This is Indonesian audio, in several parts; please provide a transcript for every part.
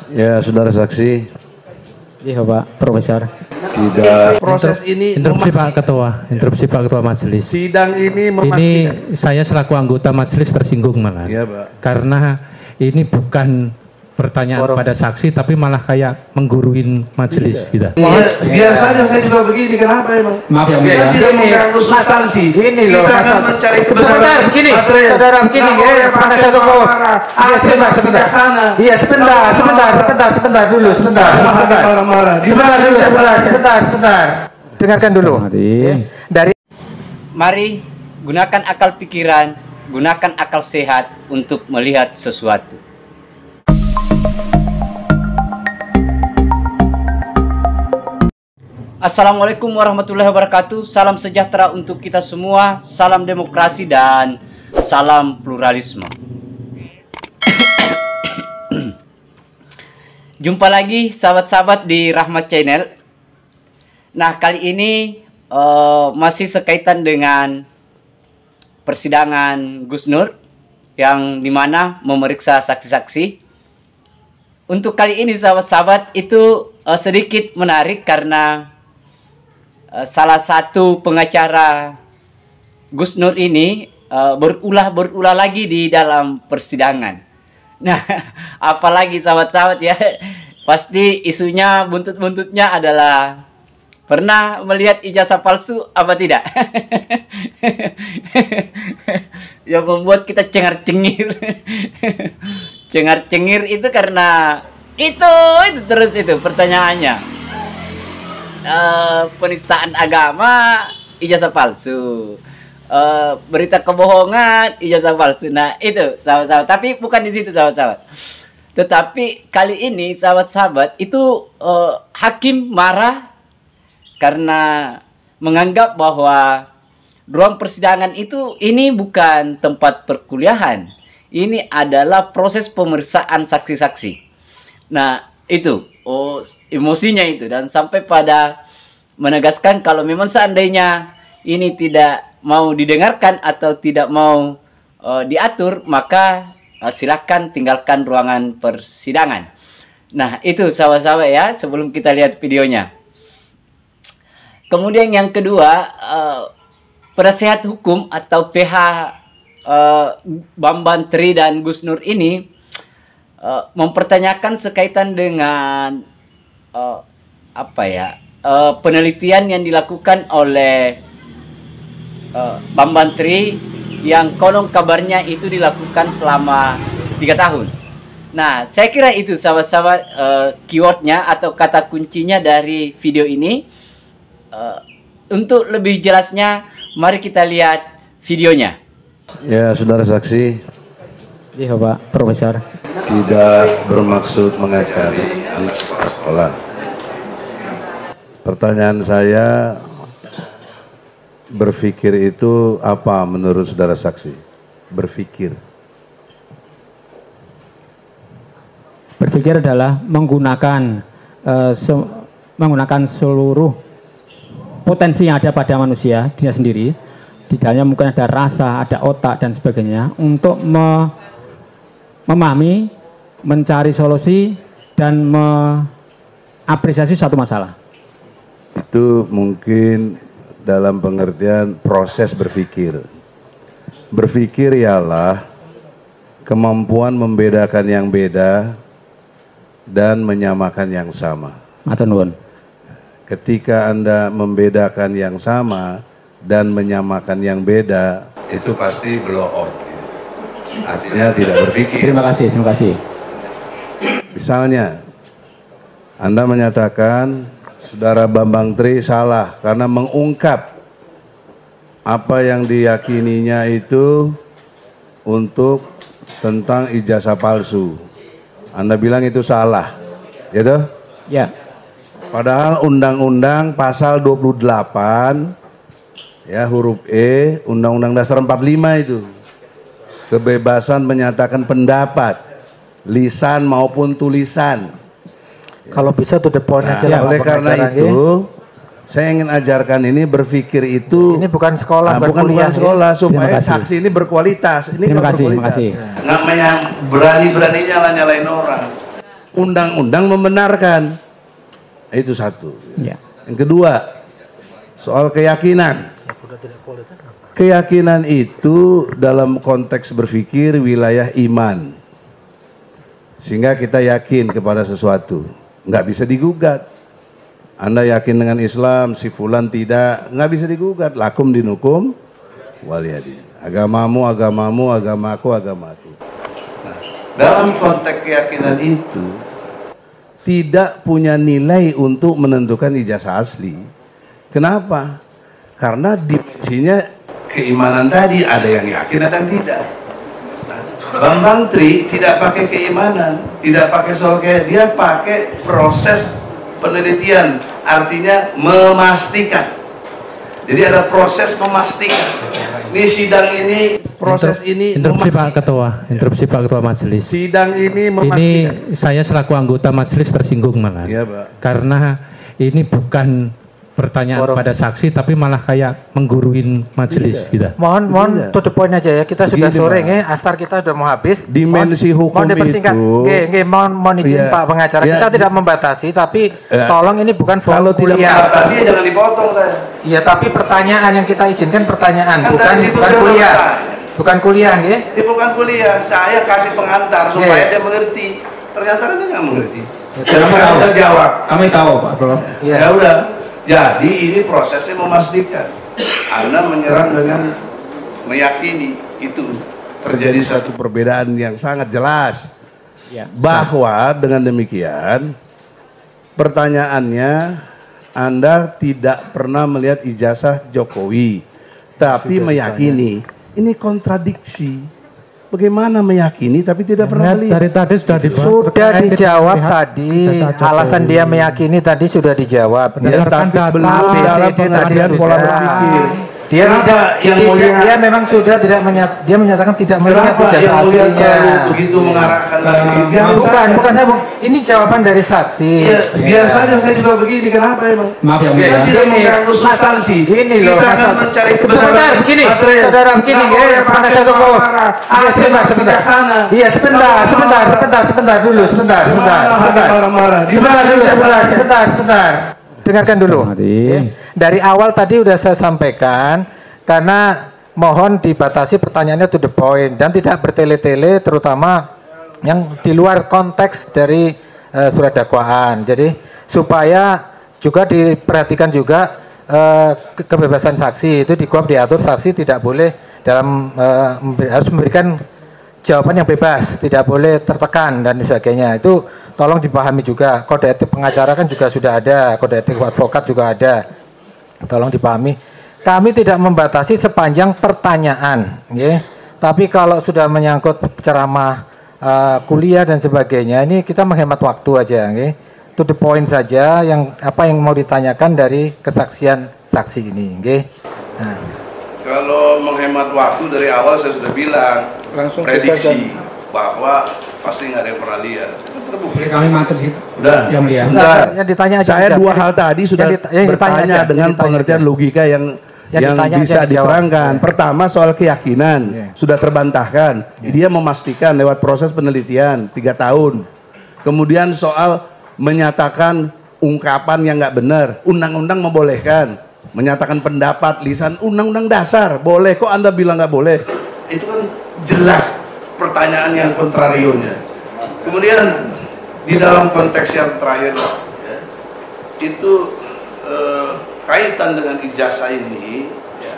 Ya, saudara saksi. Iya Pak Profesor. Tidak. Proses ini Interupsi Pak Ketua, interupsi Pak Ketua Majelis. Sidang ini Ini saya selaku anggota majelis tersinggung malah. Iya, Pak. Karena ini bukan pertanyaan pada saksi tapi malah kayak mengguruin majelis gitu. Biar saja saya juga begini, kenapa emang? Maaf ya, Kita tidak mengganggu substansi. Ini loh, kita akan mencari sebentar, begini, saudara begini, sebentar. Iya, sebentar dulu, sebentar. Dengarkan dulu. Dari Mari gunakan akal pikiran, gunakan akal sehat untuk melihat sesuatu. Assalamualaikum warahmatullahi wabarakatuh. Salam sejahtera untuk kita semua. Salam demokrasi dan salam pluralisme. Jumpa lagi sahabat-sahabat di Rahmat Channel. Nah, kali ini masih sekaitan dengan persidangan Gus Nur yang dimana memeriksa saksi-saksi. Untuk kali ini sahabat-sahabat itu sedikit menarik karena salah satu pengacara Gus Nur ini berulah lagi di dalam persidangan. Nah, apalagi sahabat-sahabat ya, pasti isunya buntut-buntutnya adalah pernah melihat ijazah palsu apa tidak? Yang membuat kita cengar-cengir. Cengar-cengir itu karena itu terus itu pertanyaannya. Penistaan agama, ijazah palsu. Berita kebohongan, ijazah palsu. Nah, itu sahabat-sahabat. Tapi bukan di situ sahabat-sahabat. Tetapi kali ini sahabat-sahabat itu hakim marah karena menganggap bahwa ruang persidangan itu ini bukan tempat perkuliahan. Ini adalah proses pemeriksaan saksi-saksi. Nah, itu emosinya itu, dan sampai pada menegaskan kalau memang seandainya ini tidak mau didengarkan atau tidak mau diatur, maka silakan tinggalkan ruangan persidangan. Nah, itu sahabat-sahabat ya, sebelum kita lihat videonya. Kemudian yang kedua, penasehat hukum atau PH Bambang Tri dan Gus Nur ini mempertanyakan sekaitan dengan penelitian yang dilakukan oleh Bambang Tri yang konon kabarnya itu dilakukan selama 3 tahun. Nah, saya kira itu sahabat-sahabat keywordnya atau kata kuncinya dari video ini. Untuk lebih jelasnya, mari kita lihat videonya. Ya, saudara saksi. Iya Pak Profesor. Tidak bermaksud mengajari anak sekolah. Pertanyaan saya, berpikir itu apa menurut saudara saksi? Berpikir. Berpikir adalah menggunakan seluruh potensi yang ada pada manusia dia sendiri. Di dalamnya mungkin ada rasa, ada otak dan sebagainya untuk memahami, mencari solusi dan mengapresiasi suatu masalah. Itu mungkin dalam pengertian proses berpikir. Berpikir ialah kemampuan membedakan yang beda dan menyamakan yang sama. Matur nuwun. Ketika Anda membedakan yang sama dan menyamakan yang beda, itu pasti blow on. Artinya tidak berpikir. Terima kasih. Misalnya, Anda menyatakan saudara Bambang Tri salah karena mengungkap apa yang diyakininya itu untuk tentang ijazah palsu. Anda bilang itu salah, gitu? Ya. Padahal Undang-Undang Pasal 28 ya huruf E Undang-Undang Dasar 45 itu kebebasan menyatakan pendapat, lisan maupun tulisan. kalau bisa to the point aja. Nah, oleh karena itu saya ingin ajarkan ini berpikir itu. Ini bukan sekolah, bukan sekolah supaya saksi ini berkualitas. Ini terima kasih. Namanya berani-beraninya lah nyalain orang. undang-undang membenarkan. Itu satu. Ya. Yang kedua, soal keyakinan. Keyakinan itu dalam konteks berpikir wilayah iman. Sehingga kita yakin kepada sesuatu. Nggak bisa digugat. Anda yakin dengan Islam, si fulan tidak, nggak bisa digugat. Lakum dinukum waliyadin. Agamamu, agamamu, agamaku, agamaku. Nah, dalam konteks keyakinan itu tidak punya nilai untuk menentukan ijazah asli. Kenapa? Karena dimensinya keimanan tadi ada yang yakin, ada yang tidak. Nah, Bambang Tri tidak pakai keimanan, tidak pakai soal kayak dia pakai proses penelitian, artinya memastikan. Jadi ada proses memastikan. Ini sidang ini, proses ini interupsi Pak Ketua, interupsi Pak Ketua Majelis. Sidang ini Ini memastikan. saya selaku anggota majelis tersinggung malah. Iya, Pak. Karena ini bukan pertanyaan pada saksi tapi malah kayak mengguruin majelis gitu. Mohon to the point aja ya. Kita sudah Begini, sore Pak. nih, asar kita sudah mau habis. Dimensi hukum dipersingkat. itu. Mohon izin Iya. Pak pengacara. Iya. Kita tidak membatasi, tapi Iya. tolong ini bukan Kalau forum tidak kuliah. membatasi ya jangan dipotong saya. Iya, tapi pertanyaan yang kita izinkan pertanyaan, Kan bukan dari situ bukan saya kuliah. bertanya. Bukan kuliah, nggih. Ini bukan kuliah, saya kasih pengantar supaya Iya. dia mengerti. Ternyata kan dia nggak mengerti. Kamu Saya tahu. udah jawab. Kami tahu Pak Prof. Iya. Ya udah. Jadi ini prosesnya memastikan. Anda menyerang dengan meyakini itu terjadi satu perbedaan yang sangat jelas. Ya. Bahwa dengan demikian pertanyaannya Anda tidak pernah melihat ijazah Jokowi, tapi meyakini. Ini kontradiksi. Bagaimana meyakini tapi tidak pernah melihat? Dari tadi sudah dibahas. Sudah terkait dijawab pihak tadi, ijazah Jokowi. alasan dia meyakini tadi sudah dijawab. Ya, Berdasarkan tapi data, belum dalam ABCD pengertian tadi pola sudah. berpikir. Dia Kenapa tidak, yang dia, mulia- dia memang sudah tidak dia menyatakan tidak melihat Kenapa ijazah yang mulia aslinya. terlalu begitu mengarahkan lagi? Bukan saya ini jawaban dari saksi. Iya, biar saja saya juga begini. Kenapa emang? Maaf ya Oke, Kita mulia. tidak Gini, mengganggu substansi. Gini loh, Kita akan Mas- mencari Sebentar, kebenaran begini, material. saudara, begini, Nggak ya, boleh mana pakai satu kok. marah-marah. Iya, sebentar, Hakim sebentar. bijaksana. Iya, sebentar dulu, sebentar. Marah-marah. Sebentar. Dengarkan dulu. Astagfirullahaladzim. Ya. Dari awal tadi sudah saya sampaikan, karena mohon dibatasi pertanyaannya to the point dan tidak bertele-tele, terutama yang di luar konteks dari surat dakwaan. Jadi supaya juga diperhatikan juga kebebasan saksi itu di KUHP diatur, saksi tidak boleh dalam harus memberikan jawaban yang bebas, tidak boleh tertekan dan sebagainya. Itu tolong dipahami juga. Kode etik pengacara kan juga sudah ada, kode etik advokat juga ada. Tolong dipahami. Kami tidak membatasi sepanjang pertanyaan, ya. Tapi kalau sudah menyangkut ceramah kuliah dan sebagainya, ini kita menghemat waktu aja, ya. To the point saja yang apa yang mau ditanyakan dari kesaksian saksi ini, ya. Nah. Kalau menghemat waktu dari awal saya sudah bilang, Langsung prediksi bahwa pasti nggak ada yang pernah lihat. Itu terbukti. Kami matur sih. Udah. Yang mulia. Bentar. Yang ditanya aja Saya aja. dua hal tadi sudah yang ditanya bertanya aja, dengan yang ditanya pengertian aja. logika yang ditanya bisa aja dijawab. diterangkan. Ya. Pertama soal keyakinan sudah terbantahkan. Dia memastikan lewat proses penelitian 3 tahun. Kemudian soal menyatakan ungkapan yang nggak benar, undang-undang membolehkan. Menyatakan pendapat lisan, undang-undang dasar boleh, kok Anda bilang nggak boleh? Itu kan jelas pertanyaan yang kontrarionya. Kemudian di dalam konteks yang terakhir ya, itu kaitan dengan ijazah ini ya,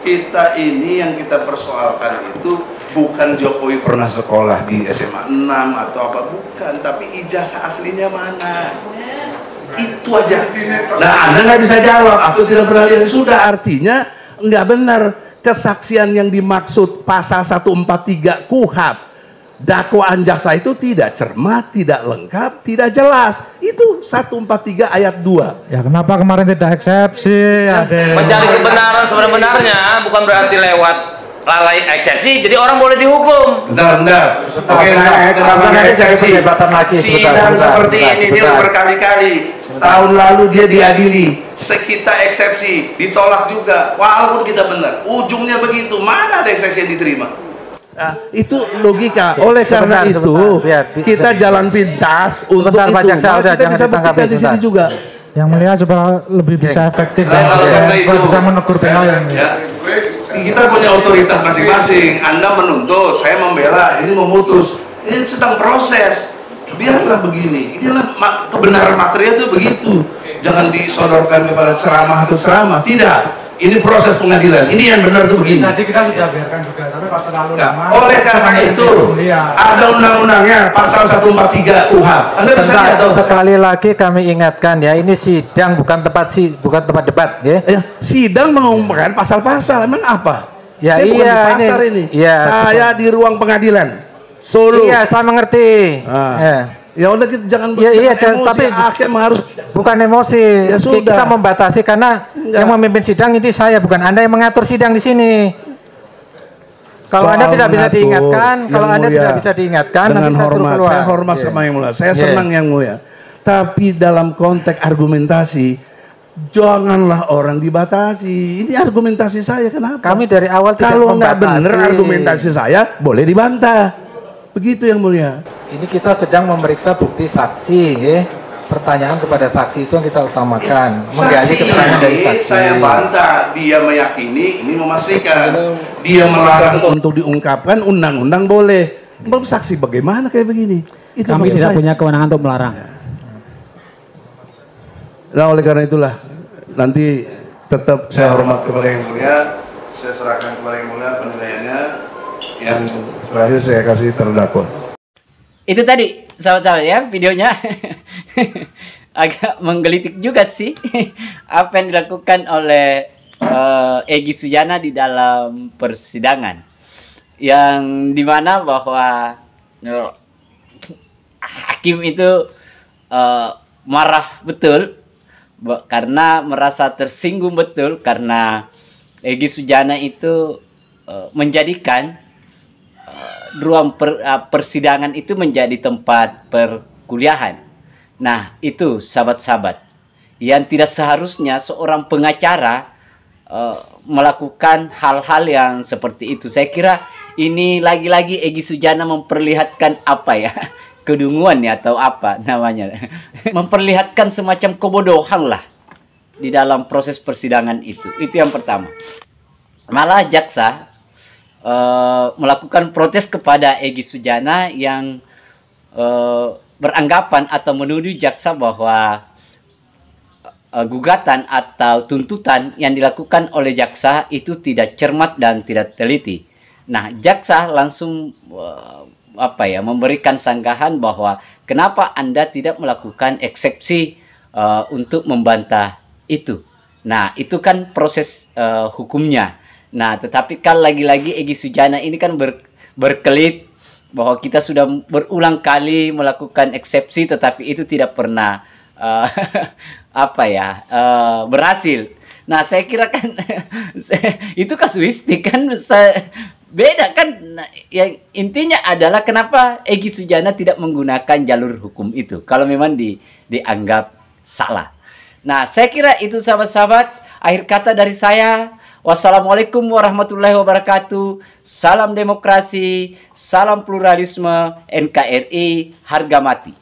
kita ini yang kita persoalkan itu bukan Jokowi pernah sekolah di SMA 6 atau apa, bukan, tapi ijazah aslinya mana, itu aja. Nah, Anda nggak bisa jawab atau tidak pernah lihat, sudah, artinya nggak benar kesaksian yang dimaksud pasal 143 KUHP. Dakwaan jaksa itu tidak cermat, tidak lengkap, tidak jelas. Itu 143 ayat 2. Ya kenapa kemarin tidak eksepsi? Ada Mencari kebenaran sebenarnya bukan berarti lewat lalai eksepsi, jadi orang boleh dihukum. Bentar. Oke, kenapa nggak eksepsi? Sidang seperti ini dia berkali-kali. Tahun lalu dia diadili, kita eksepsi, ditolak juga. Walaupun kita benar, ujungnya begitu. Mana ada eksepsi yang diterima? Nah, itu logika. Oleh karena Sebentar, itu biar, kita jalan pintas untuk Sebentar, Pak itu. Jaksa, Nah, udah, kita jangan bisa ditanggapi, buktikan di sini sebentar. juga. Yang mulia coba lebih bisa efektif Nah, kalau karena itu, bisa menegur PA yang ya, kita punya otoritas masing-masing. Anda menuntut, saya membela, ini memutus. Ini sedang proses. Biarlah begini. Inilah kebenaran material itu begitu. Jangan disodorkan kepada ceramah atau ceramah. Tidak. Ini proses pengadilan. Ini yang benar tuh begini. tadi kita sudah biarkan juga, tapi kalau terlalu Ya, lama. oleh karena itu ada undang-undangnya pasal 143 KUHP. Anda bisa Sebentar, lihat tuh. sekali lagi kami ingatkan ya, ini sidang bukan tempat debat ya. Ya, sidang mengumumkan pasal-pasal. Emang apa? Ya, Saya bukan iya, di pasar ini. ini. Iya, Saya di ruang pengadilan Solo. Iya, saya mengerti. Ah. Ya. Ya udah kita jangan Iya, iya, emosi, tapi hakim harus bukan emosi. Ya sudah. Kita membatasi karena Enggak. yang memimpin sidang ini saya, bukan Anda yang mengatur sidang di sini. Kalau soal Anda tidak bisa mengatur, diingatkan, kalau Yang Anda Mulia, tidak bisa diingatkan, dengan nanti saya suruh hormat, keluar. saya hormat Iya. sama Yang Mulia. Saya Iya. senang Yang Mulia. Tapi dalam konteks argumentasi, janganlah orang dibatasi. Ini argumentasi saya, kenapa? Kami dari awal tidak Kalau nggak membatasi. benar argumentasi saya, boleh dibantah. Begitu Yang Mulia. Ini kita sedang memeriksa bukti saksi, ya. Pertanyaan kepada saksi itu yang kita utamakan. Menggali Saksi keterangan dari ini saksi. saya bantah, dia meyakini, ini memastikan. Dia melarang untuk diungkapkan, undang-undang boleh. Belum saksi bagaimana kayak begini? Itu Kami maksud tidak saya. punya kewenangan untuk melarang. Nah, oleh karena itulah nanti tetap saya hormat kepada Yang Mulia, saya serahkan kepada Yang Mulia penilaiannya. Yang terakhir saya kasih terdakwa. Itu tadi sahabat-sahabat ya videonya. Agak menggelitik juga sih apa yang dilakukan oleh Egy Sujana di dalam persidangan, yang dimana bahwa hakim itu marah betul karena merasa tersinggung betul karena Egy Sujana itu menjadikan ruang persidangan itu menjadi tempat perkuliahan. Nah, itu sahabat-sahabat yang tidak seharusnya seorang pengacara melakukan hal-hal yang seperti itu. Saya kira ini lagi-lagi Egy Sujana memperlihatkan apa ya, kedunguan ya atau apa namanya, memperlihatkan semacam kebodohan lah di dalam proses persidangan itu. Itu yang pertama. Malah jaksa melakukan protes kepada Egy Sujana yang beranggapan atau menuduh jaksa bahwa gugatan atau tuntutan yang dilakukan oleh jaksa itu tidak cermat dan tidak teliti. Nah, jaksa langsung memberikan sanggahan bahwa kenapa Anda tidak melakukan eksepsi untuk membantah itu. Nah, itu kan proses hukumnya. Nah, tetapi kan lagi-lagi Egy Sujana ini kan berkelit bahwa kita sudah berulang kali melakukan eksepsi, tetapi itu tidak pernah berhasil. Nah, saya kira kan itu kasuistik kan, beda kan. Nah, yang intinya adalah kenapa Egy Sujana tidak menggunakan jalur hukum itu kalau memang dianggap salah. Nah, saya kira itu sahabat-sahabat. Akhir kata dari saya. Wassalamualaikum warahmatullahi wabarakatuh. Salam demokrasi, salam pluralisme, NKRI, harga mati.